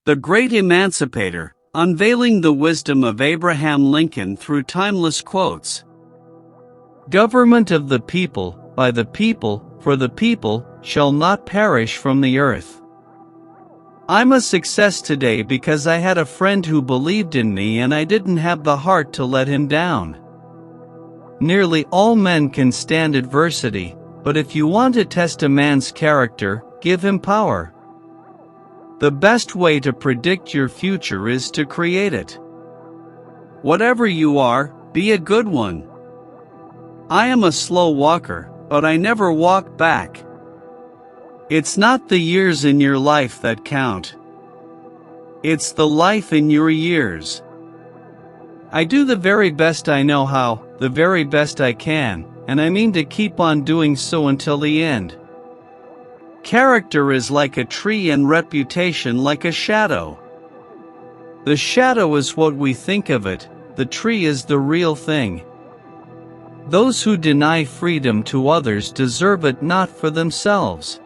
The Great Emancipator, unveiling the wisdom of Abraham Lincoln through timeless quotes. Government of the people, by the people, for the people, shall not perish from the earth. I'm a success today because I had a friend who believed in me and I didn't have the heart to let him down. Nearly all men can stand adversity, but if you want to test a man's character, give him power. The best way to predict your future is to create it. Whatever you are, be a good one. I am a slow walker, but I never walk back. It's not the years in your life that count. It's the life in your years. I do the very best I know how, the very best I can, and I mean to keep on doing so until the end. Character is like a tree and reputation like a shadow. The shadow is what we think of it, the tree is the real thing. Those who deny freedom to others deserve it not for themselves.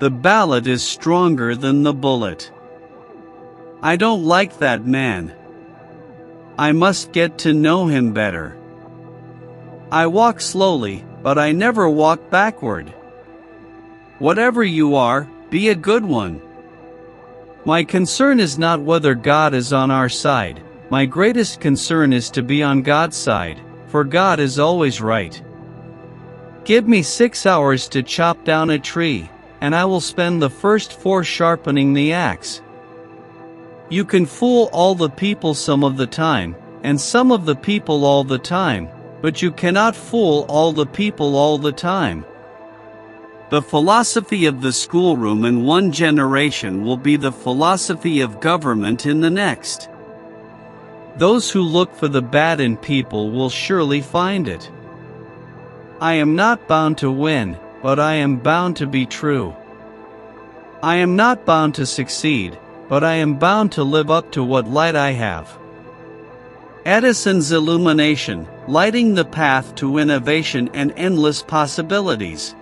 The ballot is stronger than the bullet. I don't like that man. I must get to know him better. I walk slowly, but I never walk backward. Whatever you are, be a good one. My concern is not whether God is on our side. My greatest concern is to be on God's side, for God is always right. Give me 6 hours to chop down a tree, and I will spend the first 4 sharpening the axe. You can fool all the people some of the time, and some of the people all the time, but you cannot fool all the people all the time. The philosophy of the schoolroom in one generation will be the philosophy of government in the next. Those who look for the bad in people will surely find it. I am not bound to win, but I am bound to be true. I am not bound to succeed, but I am bound to live up to what light I have. Edison's illumination, lighting the path to innovation and endless possibilities.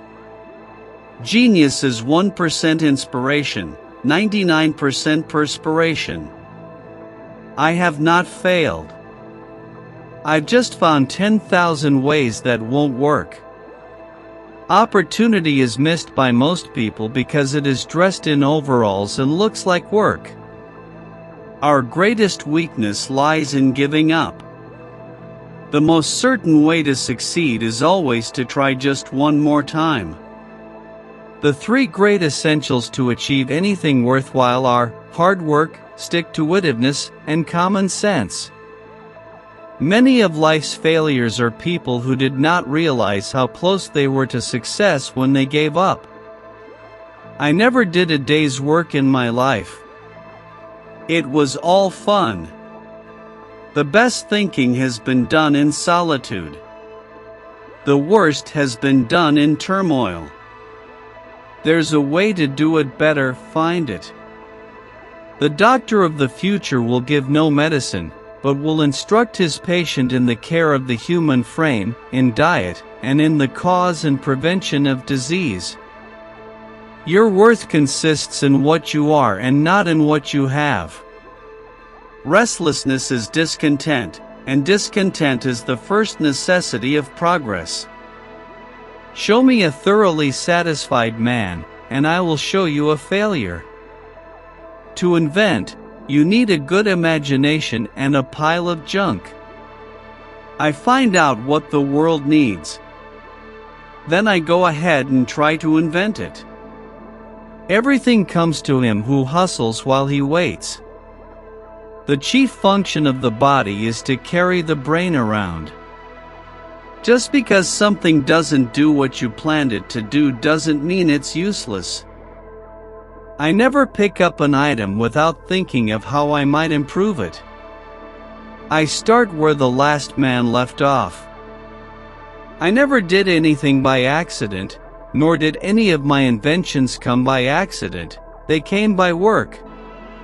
Genius is 1% inspiration, 99% perspiration. I have not failed. I've just found 10,000 ways that won't work. Opportunity is missed by most people because it is dressed in overalls and looks like work. Our greatest weakness lies in giving up. The most certain way to succeed is always to try just one more time. The 3 great essentials to achieve anything worthwhile are hard work, stick-to-itiveness, and common sense. Many of life's failures are people who did not realize how close they were to success when they gave up. I never did a day's work in my life. It was all fun. The best thinking has been done in solitude. The worst has been done in turmoil. There's a way to do it better, find it. The doctor of the future will give no medicine, but will instruct his patient in the care of the human frame, in diet, and in the cause and prevention of disease. Your worth consists in what you are and not in what you have. Restlessness is discontent, and discontent is the first necessity of progress. Show me a thoroughly satisfied man, and I will show you a failure. To invent, you need a good imagination and a pile of junk. I find out what the world needs. Then I go ahead and try to invent it. Everything comes to him who hustles while he waits. The chief function of the body is to carry the brain around. Just because something doesn't do what you planned it to do doesn't mean it's useless. I never pick up an item without thinking of how I might improve it. I start where the last man left off. I never did anything by accident, nor did any of my inventions come by accident. They came by work.